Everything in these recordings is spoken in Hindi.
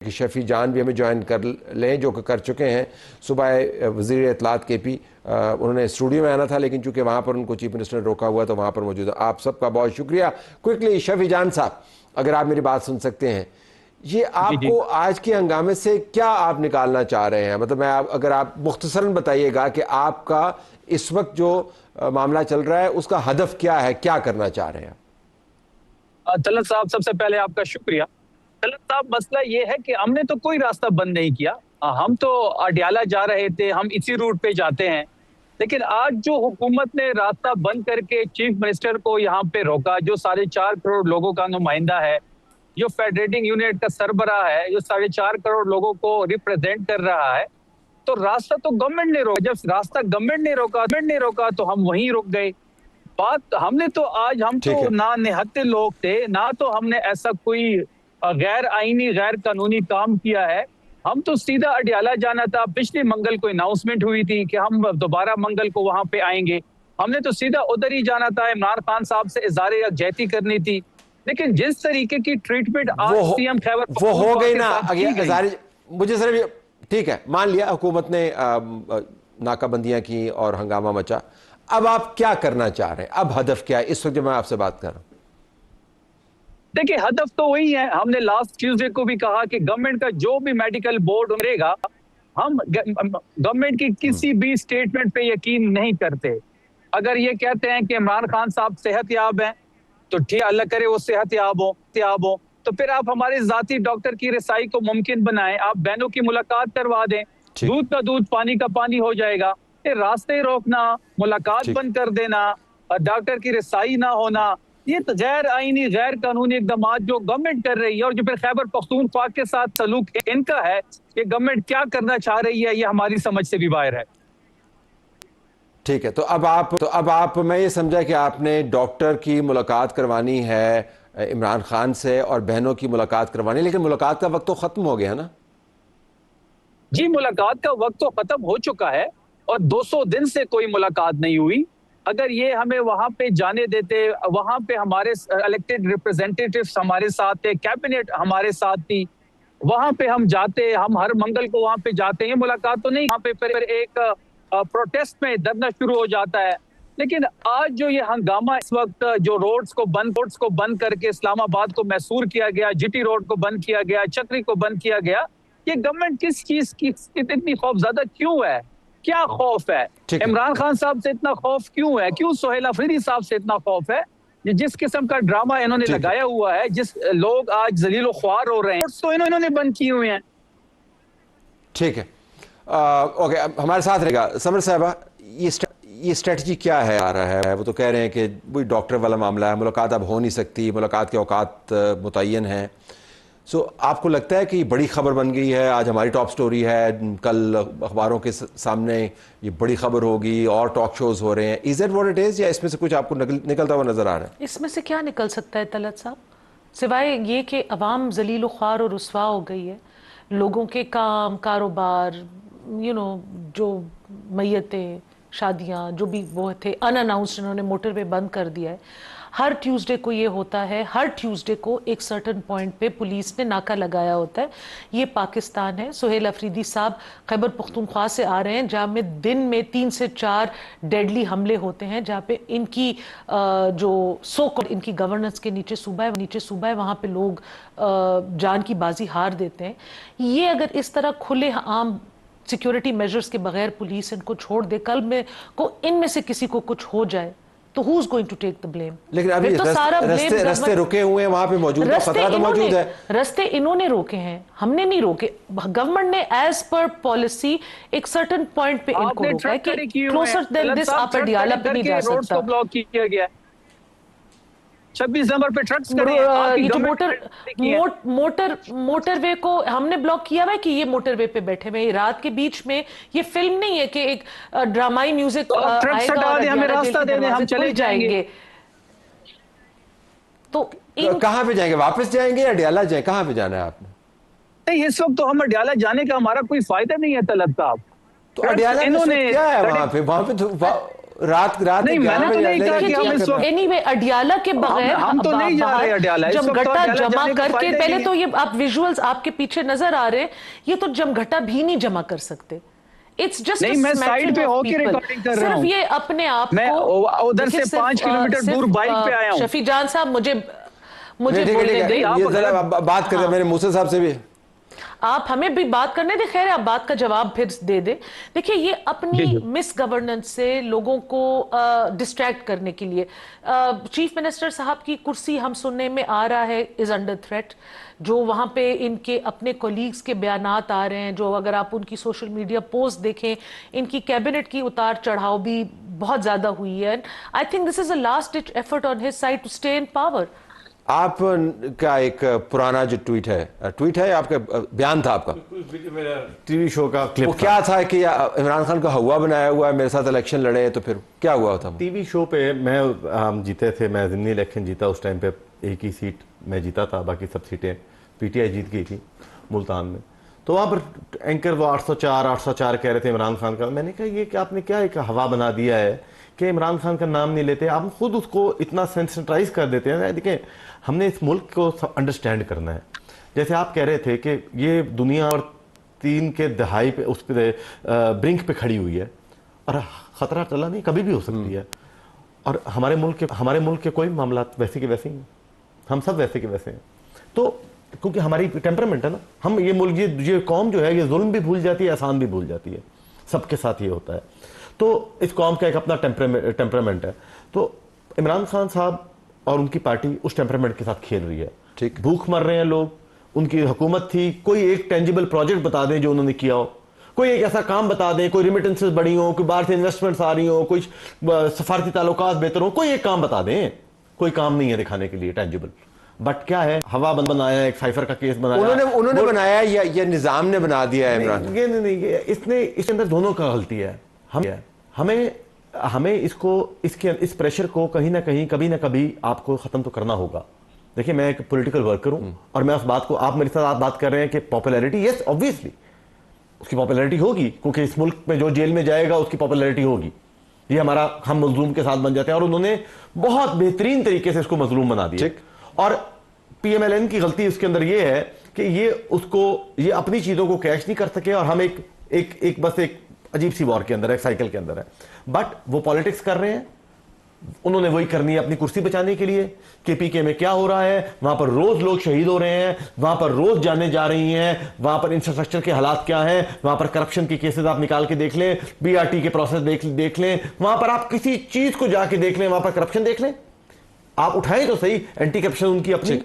कि शफी जान भी हमें ज्वाइन कर लें, जो कि कर चुके हैं। सुबह वज़ीर इत्तलात KP उन्होंने स्टूडियो में आना था, लेकिन चूंकि वहाँ पर उनको चीफ मिनिस्टर ने रोका हुआ तो वहाँ पर मौजूद है। आप सबका बहुत शुक्रिया। क्विकली शफी जान साहब, अगर आप मेरी बात सुन सकते हैं, ये जी जी। आपको आज के हंगामे से क्या आप निकालना चाह रहे हैं? मतलब अगर आप मुख्तसरन बताइएगा कि आपका इस वक्त जो मामला चल रहा है उसका हदफ क्या है, क्या करना चाह रहे हैं? तलत साहब, सबसे पहले आपका शुक्रिया। तलत साहब, मसला ये है कि हमने तो कोई रास्ता बंद नहीं किया। हम तो अडयाला जा रहे थे, हम इसी रूट पे जाते हैं। लेकिन आज जो हुकूमत ने रास्ता बंद करके चीफ मिनिस्टर को यहाँ पे रोका, जो 4.5 करोड़ लोगों का नुमाइंदा है, जो फेडरेटिंग यूनिट का सरबराह है, जो 4.5 करोड़ लोगों को रिप्रेजेंट कर रहा है, तो रास्ता तो गवर्नमेंट ने रोका। जब रास्ता गवर्नमेंट ने रोका तो हम वहीं रुक गए। बात हमने तो आज हम तो ठीक है। ना निहत्ते लोग थे, ना तो हमने ऐसा कोई गैर आईनी गैर कानूनी काम किया है। हम तो सीधा अडयाला जाना था। पिछले मंगल को अनाउंसमेंट हुई थी कि हम दोबारा मंगल को वहां पे आएंगे। हमने तो सीधा उधर ही जाना था, इमरान खान साहब से इज़हार यकजहती करनी थी। लेकिन जिस तरीके की ट्रीटमेंट आज सीएम खैबर वो हो पख्तूनख्वा गई के ना। साथ की गई। मुझे सिर्फ ठीक है, मान लिया हुकूमत ने नाकाबंदियां की और हंगामा मचा। अब आप क्या करना चाह रहे हैं? अब हदफ क्या है इस वक्त जब मैं आपसे बात कर रहा हूं? देखिए, हदफ तो वही है। हमने लास्ट ट्यूसडे को भी कहा कि गवर्नमेंट का जो भी मेडिकल बोर्ड उमरेगा, हम गवर्नमेंट की किसी भी स्टेटमेंट पे यकीन नहीं करते। अगर ये कहते हैं कि इमरान खान साहब सेहतयाब हैं, तो ठीक, अल्लाह करे वो सेहतयाब हो, तो फिर आप हमारे जाती डॉक्टर की रसाई को मुमकिन बनाएं। आप बहनों की मुलाकात करवा दें, ठीक दूध का दूध पानी का पानी हो जाएगा। ये रास्ते रोकना, मुलाकात ठीक बंद कर देना, डॉक्टर की रसाई ना होना, ये तो गैर आईनी गैर कानूनी इकदाम जो गवर्नमेंट कर रही है, और जो फिर खैबर पख्तूनख्वा के साथ सलूक इनका है, कि गवर्नमेंट क्या करना चाह रही है, ये हमारी समझ से भी बाहर है। ठीक है। तो अब आप मैं ये समझा कि आपने डॉक्टर की मुलाकात करवानी है इमरान खान से और बहनों की मुलाकात करवानी, लेकिन मुलाकात का वक्त तो खत्म हो गया ना? जी, मुलाकात का वक्त तो खत्म हो चुका है और 200 दिन से कोई मुलाकात नहीं हुई। अगर ये हमें वहां पे जाने देते, वहां पे हमारे इलेक्टेड रिप्रेजेंटेटिव्स हमारे साथ थे, कैबिनेट हमारे साथ थी, वहां पे हम जाते, हम हर मंगल को वहां पे जाते हैं। मुलाकात तो नहीं, वहां पे फिर एक प्रोटेस्ट में धरना शुरू हो जाता है। लेकिन आज जो ये हंगामा इस वक्त, जो रोड्स को बंद करके इस्लामाबाद को मैसूर किया गया, GT रोड को बंद किया गया, चक्री को बंद किया गया, ये गवर्नमेंट किस चीज की इतनी खौफजदा क्यों है? क्या खौफ है? ठीक है। इमरान खान साहब से इतना खौफ क्यों है? क्यों सोहेल अफरीदी साहब से इतना खौफ है? जिस किस्म का ड्रामा इन्होंने लगाया हुआ है, जिस लोग आज जलीलो ख्वार हो रहे हैं, तो इन्होंने बंद किए हुए हैं। ठीक है। ओके, हमारे साथ रहेगा समर साहबा। ये स्ट्रेटजी क्या है आ रहा है? वो तो कह रहे हैं कि वही डॉक्टर वाला मामला है, मुलाकात अब हो नहीं सकती, मुलाकात के औकात मुतय्यन हैं। सो आपको लगता है कि बड़ी खबर बन गई है? आज हमारी टॉप स्टोरी है, कल अखबारों के सामने ये बड़ी खबर होगी और टॉक शोज हो रहे हैं। Is that what it is, या इसमें से कुछ आपको निकलता हुआ नजर आ रहा है? इसमें से क्या निकल सकता है तलत साहब, सिवाय ये कि अवाम जलील ख्वार और रुस्वा हो गई है। लोगों के काम कारोबार, जो मैयतें, शादियां, जो भी वो थे अनअनाउंस्ड, इन्होंने मोटरवे बंद कर दिया है। हर ट्यूसडे को ये होता है, हर ट्यूसडे को एक सर्टेन पॉइंट पे पुलिस ने नाका लगाया होता है। ये पाकिस्तान है। सोहेल अफरीदी साहब खैबर पख्तूनख्वा से आ रहे हैं, जहाँ में दिन में 3 से 4 डेडली हमले होते हैं, जहाँ पे इनकी जो इनकी गवर्नेंस के नीचे सूबा है, वहाँ पे लोग जान की बाजी हार देते हैं। ये अगर इस तरह खुले आम सिक्योरिटी मेजर्स के बगैर पुलिस इनको छोड़ दे, कल में को इनमें से किसी को कुछ हो जाए, तो who's going to take the blame? लेकिन अभी तो सारा रस्ते रुके हुए हैं, वहां पे मौजूद है, खतरा तो मौजूद है। रस्ते इन्होंने रोके हैं, हमने नहीं रोके। गवर्नमेंट ने एज पर पॉलिसी एक सर्टेन पॉइंट पे इनको रोका है कि क्लोजर देन दिस आप अडयाला पे नहीं जा सकता। को ब्लॉक किया गया है। 26 नंबर पे ट्रक्स ये जो मोटरवे को हमने ब्लॉक किया हुआ है कि ये मोटरवे पे बैठे हुए, रात के बीच में। ये फिल्म नहीं है कि एक ड्रामाई म्यूजिक हमें रास्ता दे दे, हम चले जाएंगे। तो कहां पे जाएंगे? वापस जाएंगे या अडयाला जाए? कहां पे जाना है आपने? नहीं, इस वक्त तो हम अडयाला जाने का हमारा कोई फायदा नहीं है तलत साहब। तो अडयाला इन्होंने क्या है वहां पे? रात रात नहीं, मैंने तो नहीं कहा कि हम इस वक्त एनीवे अडियाला के बगैर हम तो नहीं जा रहे अडियाला, इस वक्त तो जमघटा अडियाला जमा जाने का करके, फायदा ही पहले नहीं तो ये आप विजुअल्स आपके पीछे नजर आ रहे हैं, ये तो जमघटा भी नहीं जमा कर सकते। इट्स जस्ट नहीं, मैं साइड पे होके रिकॉर्डिंग कर रहा हूं। सिर्फ ये अपने आप मैं को उधर से 5 किलोमीटर दूर बाइक पे आया हूं। शफी जान साहब, मुझे ठीक बोलने है, दें। ये जरा बात करें मेरे मूसा साहब से भी। आप हमें भी बात करने दे, खैर आप बात का जवाब फिर दे दे। देखिए, ये अपनी मिस गवर्नेंस से लोगों को डिस्ट्रैक्ट करने के लिए चीफ मिनिस्टर साहब की कुर्सी हम सुनने में आ रहा है इज अंडर थ्रेट। जो वहां पे इनके अपने कोलीग्स के बयानात आ रहे हैं, जो अगर आप उनकी सोशल मीडिया पोस्ट देखें, इनकी कैबिनेट की उतार चढ़ाव भी बहुत ज्यादा हुई है। I think this is a last ditch effort on his side to stay in power. आप का एक पुराना जो ट्वीट है आपका बयान था आपका टीवी शो का क्लिप वो क्या था कि इमरान खान का हवा बनाया हुआ है, मेरे साथ इलेक्शन लड़े, तो फिर क्या हुआ था? टीवी शो पे हम जीते थे, मैं ज़िमनी इलेक्शन जीता, उस टाइम पे एक ही सीट मैं जीता था, बाकी सब सीटें पीटीआई जीत गई थी मुल्तान में। तो वहाँ पर एंकर वो 804 कह रहे थे इमरान खान का। मैंने कहा ये कि आपने क्या एक हवा बना दिया है कि इमरान खान का नाम नहीं लेते, आप खुद उसको इतना सेंसिटाइज कर देते हैं। देखें, हमने इस मुल्क को अंडरस्टैंड करना है। जैसे आप कह रहे थे कि ये दुनिया और 3 के दहाई पे उस पर ब्रिंक पे खड़ी हुई है और ख़तरा टला नहीं, कभी भी हो सकती है। और हमारे मुल्क के कोई मामला वैसे के वैसे ही हैं, हम सब वैसे के वैसे हैं। तो क्योंकि हमारी टेम्परामेंट है ना, हम ये मुल्क ये कौम जो है ये जुल्म भी भूल जाती है, एहसान भी भूल जाती है, सबके साथ ये होता है। तो इस कौम का एक अपना टेम्परामेंट है। तो इमरान खान साहब और उनकी पार्टी उस टेम्परामेंट के साथ खेल रही है। ठीक, भूख मर रहे हैं लोग, उनकी हुकूमत थी, कोई एक टेंजिबल प्रोजेक्ट बता दें जो उन्होंने किया हो, कोई एक ऐसा काम बता दें, कोई रिमिटेंसेस बढ़ी हो, कोई बाहर से इन्वेस्टमेंट्स आ रही हो, कोई सफारती ताल्लुकात बेहतर हो, कोई एक काम बता दें। कोई काम नहीं है दिखाने के लिए टेंजिबल। बट क्या है, हवा बनाया, एक साइफर का केस बनाया, उन्होंने बनाया या निजाम ने बना दिया है इमरान? ये नहीं, इसके अंदर दोनों का गलती है। हमें इस प्रेशर को कहीं ना कहीं कभी ना कभी आपको खत्म तो करना होगा। देखिए, मैं एक पॉलिटिकल वर्कर हूं और मैं उस बात को, आप मेरे साथ आप बात कर रहे हैं कि पॉपुलैरिटी, यस ऑब्वियसली उसकी पॉपुलैरिटी होगी, क्योंकि इस मुल्क में जो जेल में जाएगा उसकी पॉपुलैरिटी होगी। ये हमारा, हम मजलूम के साथ बन जाते हैं और उन्होंने बहुत बेहतरीन तरीके से इसको मजलूम बना दिया। और पीएमएलएन की गलती इसके अंदर ये है कि ये अपनी चीजों को कैश नहीं कर सके और हम बस एक अजीब सी वॉर के अंदर है, एक साइकिल के अंदर है। बट वो पॉलिटिक्स कर रहे हैं, उन्होंने वही करनी है अपनी कुर्सी बचाने के लिए। केपीके में क्या हो रहा है, वहां पर रोज लोग शहीद हो रहे हैं, वहां पर रोज जाने जा रही हैं, वहां पर इंफ्रास्ट्रक्चर के हालात क्या हैं, वहां पर करप्शन के केसेस आप निकाल के देख लें, बीआरटी के प्रोसेस देख लें, वहां पर आप किसी चीज को जाके देख लें, वहां पर करप्शन देख लें, आप उठाएं तो सही। एंटी करप्शन उनकी अपनी,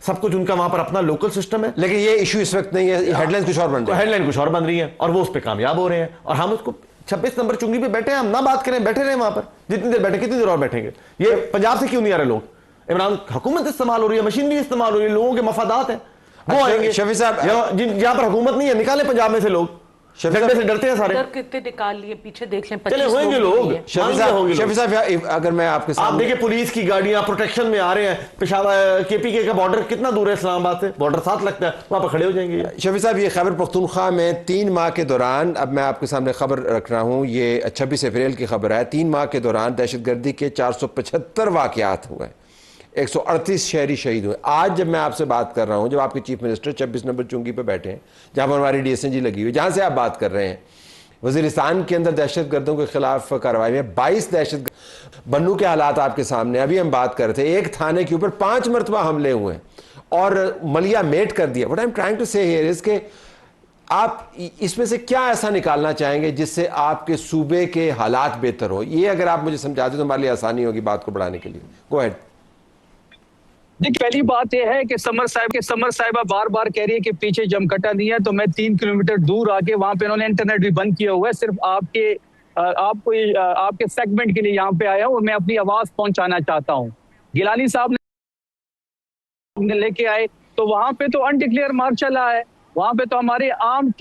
सब कुछ उनका वहां पर अपना लोकल सिस्टम है। लेकिन ये इशू इस वक्त नहीं है, हेडलाइन कुछ और बन रही है, हेडलाइन कुछ और बन रही है और वो उस पर कामयाब हो रहे हैं। और हम उसको 26 नंबर चुंगी पे बैठे हैं, हम ना बात करें, बैठे रहे वहां पर, जितनी देर बैठे, कितनी देर और बैठेंगे। ये पंजाब से क्यों नहीं आ रहे लोग? इमरान हुकूमत इस्तेमाल हो रही है, मशीन भी इस्तेमाल हो रही है, लोगों के मफादात है, वो आएंगे। शफी साहब, जहां पर हुकूमत नहीं है, निकाले पंजाब में से लोग, झंडे से डरते हैं सारे। कितने निकाल लिए, पीछे देख लें, चले होंगे लोग। शफी साहब, अगर मैं आपके साथ, आप देखिए पुलिस की गाड़ियां प्रोटेक्शन में आ रहे हैं। पेशावर केपीके का बॉर्डर कितना दूर है इस्लामाबाद से, बॉर्डर साथ लगता है, वहां पर खड़े हो जाएंगे। शफी साहब, ये खैबर पख्तूनख्वा में 3 माह के दौरान, अब मैं आपके सामने खबर रख रहा हूँ, ये 26 अप्रैल की खबर है, 3 माह के दौरान दहशतगर्दी के 475 वाकयात हुए, 138 शहरी शहीद हुए। आज जब मैं आपसे बात कर रहा हूँ, जब आपके चीफ मिनिस्टर 26 नंबर चुंगी पे बैठे हैं, जहाँ पर हमारी DSNG लगी हुई, जहाँ से आप बात कर रहे हैं, वज़ीरिस्तान के अंदर दहशतगर्दों के खिलाफ कार्रवाई में 22 दहशतगर्द, बन्नू के हालात आपके सामने, अभी हम बात कर रहे थे, एक थाने के ऊपर 5 मरतबा हमले हुए और मलिया मेट कर दिया। What I am trying to say here is के आप इसमें से क्या ऐसा निकालना चाहेंगे जिससे आपके सूबे के हालात बेहतर हो? ये अगर आप मुझे समझा दें तो हमारे लिए आसानी होगी बात को बढ़ाने के लिए। Go ahead. देखिए, पहली बात यह है कि समर साहिबा बार बार कह रही है कि पीछे जमघटा नहीं है, तो मैं 3 किलोमीटर दूर आके, वहां पे इन्होंने इंटरनेट भी बंद किया हुआ है, सिर्फ आपके सेगमेंट के लिए यहाँ पे आया हूँ और मैं अपनी आवाज पहुंचाना चाहता हूँ। गिलानी साहब ने लेके आए तो वहां पे तो अनडिक्लेयर मार्च चला है, वहां पे तो हमारे आम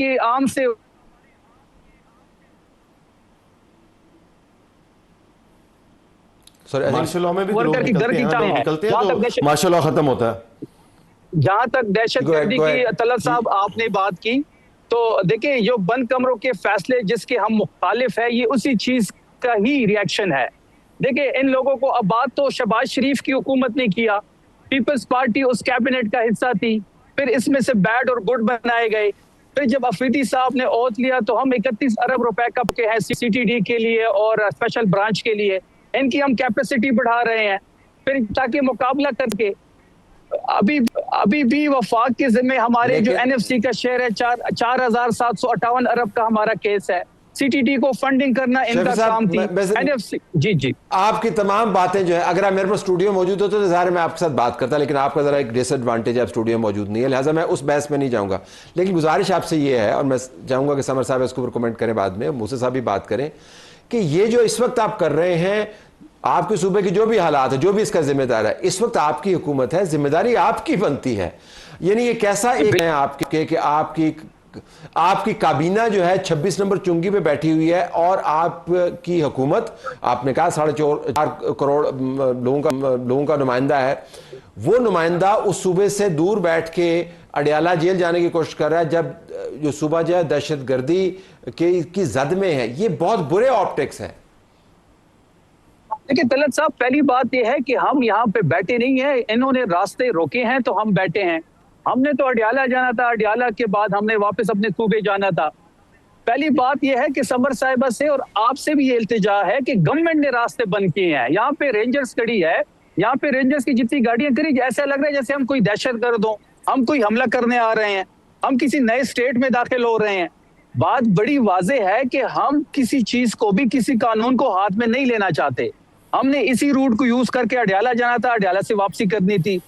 से मार्शल लॉ में भी वर्कर की घर की टाइम है, तो मार्शल लॉ खत्म होता है। जहां तक दहशतगर्दी की तलत साहब आपने बात की, तो देखिए, जो बंद कमरों के फैसले जिसके हम मुखालिफ है, ये उसी चीज का ही रिएक्शन है। देखिए, इन लोगों को अब बात तो शहबाज शरीफ की हुकूमत ने किया, पीपल्स पार्टी उस कैबिनेट का हिस्सा थी, फिर इसमें से बैड और गुड बनाए गए। फिर जब अफरीदी साहब ने ओथ लिया तो हम 31 अरब रुपए का के हैं सीटीडी के लिए और स्पेशल ब्रांच के लिए, इनकी हम कैपेसिटी बढ़ा रहे हैं फिर ताकि मुकाबला करके। अभी भी वफाक के जिम्मे हमारे जो एनएफसी का शेयर है 4,758 अरब का हमारा केस है। सीटीडी को फंडिंग करना इनका काम थी। एनएफसी जी आपकी तमाम बातें जो है, अगर आप मेरे पास स्टूडियो मौजूद हो तो ज़ाहिर मैं आपके साथ बात करता, लेकिन आपका ज़रा एक डिसएडवांटेज है, आप स्टूडियो मौजूद नहीं है, लिहाजा मैं उस बहस में नहीं जाऊंगा। लेकिन गुजारिश आपसे ये है, और मैं चाहूंगा कि समर साहब इसके ऊपर कमेंट करें बाद में, मूसा साहब भी बात करें, कि ये जो इस वक्त आप कर रहे हैं, आपके सूबे की जो भी हालात है, जो भी इसका जिम्मेदार है, इस वक्त आपकी हुकूमत है, जिम्मेदारी आपकी बनती है। यानी ये कैसा एक है आपके कि आपकी काबीना जो है 26 नंबर चुंगी पे बैठी हुई है और आपकी हुकूमत, आपने कहा 4.5 करोड़ लोगों का नुमाइंदा है, वो नुमाइंदा उस सूबे से दूर बैठ के अडियाला जेल जाने की कोशिश कर रहा है, जब जो सूबा जो है दहशतगर्दी की जद में है। ये बहुत बुरे ऑप्टिक्स हैं। देखिए तलत साहब, पहली बात यह है कि हम यहाँ पे बैठे नहीं है, इन्होंने रास्ते रोके हैं तो हम बैठे हैं। हमने तो अडियाला जाना था, अडियाला के बाद हमने वापस अपने सूबे जाना था। पहली बात यह है कि समर साहिबा से और आपसे भी ये इल्तिजा है कि गवर्नमेंट ने रास्ते बंद किए हैं। यहाँ पे रेंजर्स खड़ी है, यहाँ पे रेंजर्स की जितनी गाड़ियां खड़ी, ऐसा लग रहा है जैसे हम कोई दहशतगर्द हो, हम कोई हमला करने आ रहे हैं, हम किसी नए स्टेट में दाखिल हो रहे हैं। बात बड़ी वाज़ेह है कि हम किसी चीज को भी, किसी कानून को हाथ में नहीं लेना चाहते। हमने इसी रूट को यूज करके अडियाला जाना था, अडियाला से वापसी करनी थी।